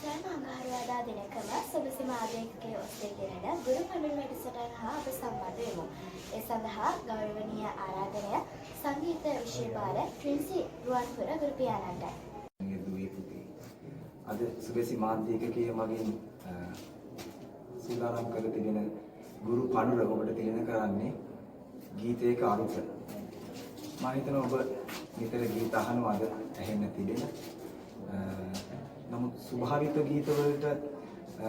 සෑම අඟහරුවාදා දිනකම සුබසිම ආදේශකයේ ඔස්සේ ගෙනෙන ගුරු පඬුරු වැඩසටහන හා අප සම්බන්ධ වෙමු. ඒ සඳහා ගෞරවනීය ආරාධනය සංගීත විෂයපාල ට්‍රින්සි රුවන්පුර ගුරු පියාණන්ට. අද සුබසි මාධ්‍යකයේ මගින් සූදානම් කර තිබෙන ගුරු පඬුර ඔබට තිලන කරන්නේ ගීතයක අරුත. මම හිතනවා ඔබ නිතර ගීත අහනවාද ඇහෙන්න තිබෙන. නමුත් ස්වභාවික ගීත වලට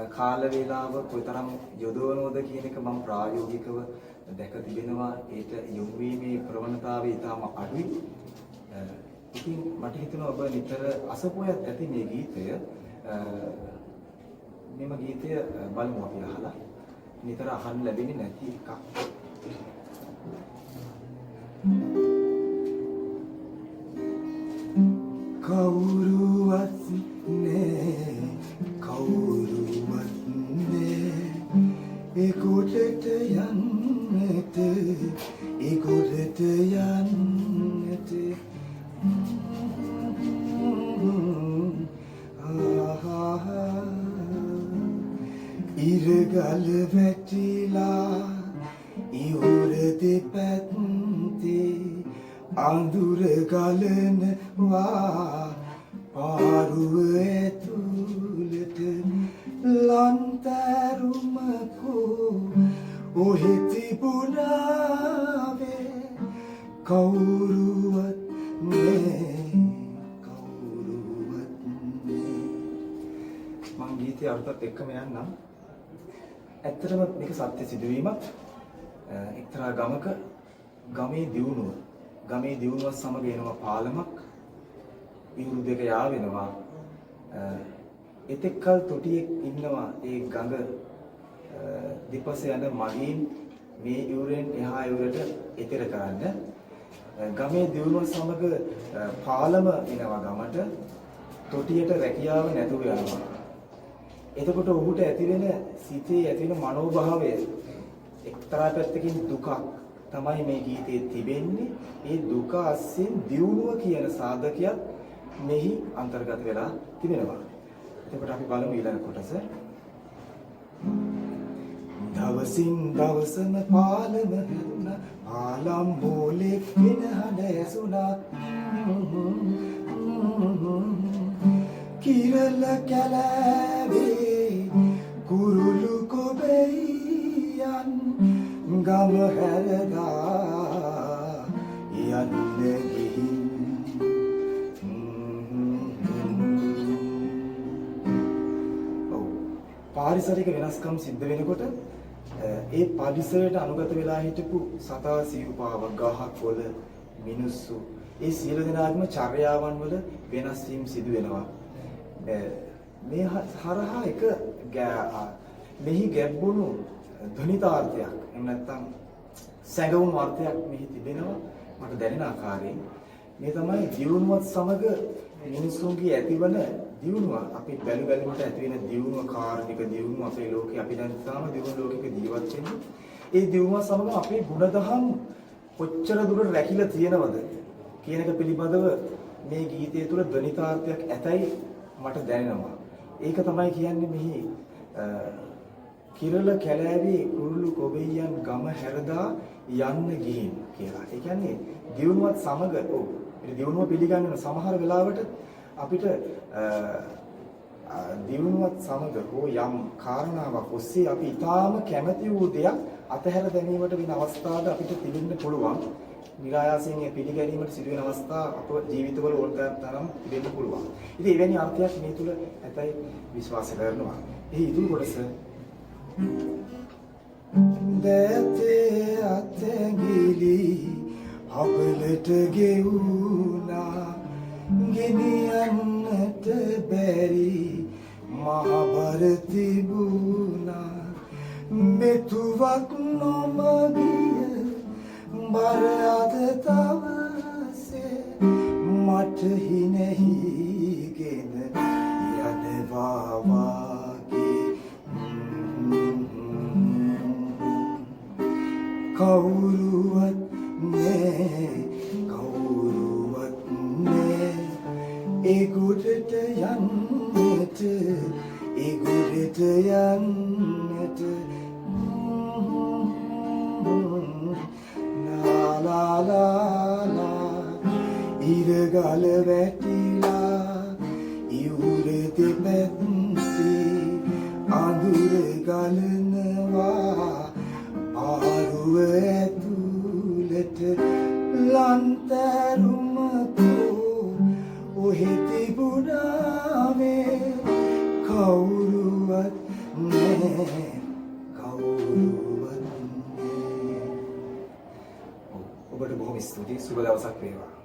කාල වේලාව කොයිතරම් යොදවනවද කියන එක මම ප්‍රායෝගිකව දැක තිබෙනවා. ඒක යොමු වීමේ ප්‍රවණතාවය ඉතාම අඩුයි. ඉතින් මට හිතෙනවා ඔබ නිතර අසපුවත් ඇති මේ ගීතය. මෙම ගීතය බලමු අපි අහලා. නිතර අහන්න ලැබෙන්නේ නැති එකක්. කවුරුවත් නේ කවුරුවත් නේ ඒ කොටට යන්නට ඒ කොටට යන්නට ඉරගල වැටිලා ඉවුර දෙපැත්තේ අඳුර ගලනවා පාරුව ඇතුළට ලන්තරුමකෝ ඔහෙ තිබුණාවේ කවුරුවත් නෑ කවුරුවත් නෑ. මං ගීතයේ අර්ථත් එක්කම යන්නම්. ඇත්තටම මේක සත්‍ය සිදුවීමක්. එක්තරා ගමක ගමේ දියුණුව සමග එනවා පාලමක්. ඉවුරු දෙක යා වෙනවා. එතෙක්කල් තොටියෙක් ඉන්නවා ඒ ගඟ දිපස යන මගීන් මේ ඉවුරෙන් එහා ඉවුරට එතෙර කරන්න. ගමේ දියුණුව සමග පාලම එනවා ගමට. තොටියට රැකියාව නැතුව යනවා. එතකොට ඔහුට ඇතිවෙන සිතේ ඇතිවෙන මනෝභාවය එක්තරා පැත්තකින් දුකක් තමයි මේ ගීතයේ තිබෙන්නේ. ඒ දුක අස්සෙන් දියුණුව කියන සාධකයක් මෙහි අන්තර්ගත වෙලා තිබෙනවා. එතකොට අපි බලමු ඊළඟ කොටස. දවසින් දවසම පාලම හැදුණා පාලම් බෝලේ වෙන හඬ ඇසුණා කිරල කැලෑවේ කුරුළු කොබෙයන් ගම හැරදා යන්න ගිහින් පාරිසරික වෙනස්කම් සිද්ධ වෙනකොට ඒ පරිසරයට අනුගත වෙලා හිටපු සතා සිව්පාව ගහක් වල මිනිස්සු ඒ සියලු දෙනාගේම චර්යාවන් වල වෙනස් වීම සිදු වෙනවා. මේ හරහා එක මෙහි ගැඹුණු ධනිතාර්ථයක් එහෙම නැත්නම් සැඟවුණු අර්ථයක් මෙහි තිබෙනවා. මට දැනෙන ආකාරයෙන් මේ තමයි දියුණුවත් සමග මිනිසුන්ගේ ඇතිවන දියුණුව. අපි බැලුමට ඇති වෙන දියුණුව, කාර්මික දියුණුව අපේ ලෝකේ අපි දැන් තාම දියුණු ලෝකයක ජීවත් වෙන්නේ. ඒ දියුණුව සමග අපේ ගුණදහම් කොච්චර දුරට රැකිලා තියෙනවද කියන එක පිළිබඳව මේ ගීතය තුළ ධනිතාර්ථයක් ඇතයි මට දැනෙනවා. ඒක තමයි කියන්නේ මෙහි කිරල කැලෑවේ කුරුළු කොබෙයන් ගම හැරදා යන්න ගිහින් කියලා. ඒ කියන්නේ දියුණුවත් සමග දියුණුව පිළිගන්න සමහර වෙලාවට අපිට දියුණුවත් සමග හෝ යම් කාරණාවක් ඔස්සේ අපි ඊටාම කැමති වූ දෙයක් අතහැර දැමීමට වෙන අවස්ථාවක අපිට තිබෙන්න පුළුවන්. නිරායාසයෙන් පිළිගැනීමට සිදුවෙන අවස්ථා අප ජීවිතවල ඕනතරම් තිබෙන්න පුළුවන්. ඉතින් එවැනි අර්ථයක් මේ තුල ඇතයි විශ්වාස කරනවා. එහි ඉදිරි කොටස දැතේ අතැඟිලි අපලට ගෙවුනා ගෙනියන්නට බැරි මහබර තිබුණා මෙතුවක් නොමගිය බර අද තවසේ මට හිනෙහිගෙන යනවා වාගේ කවුරුවත් නෑ කවුරුවත් නෑ ඒ ගොඩට යන්නට ඒ ගුඩට යන්නට ලා ලා ලා ලා ඉරගල වැටිලා ඉවුර දෙපැත්තේ අඳුර ගලනවා ආරුව ඇතුළට ලන්තරුමකෝ ඔහෙ තිබුණාවේ කවුරුවත් නෑ කවුරුවත් නෑ ඔබට බොහොම ස්තුතියි සුබ දවසක් වේවා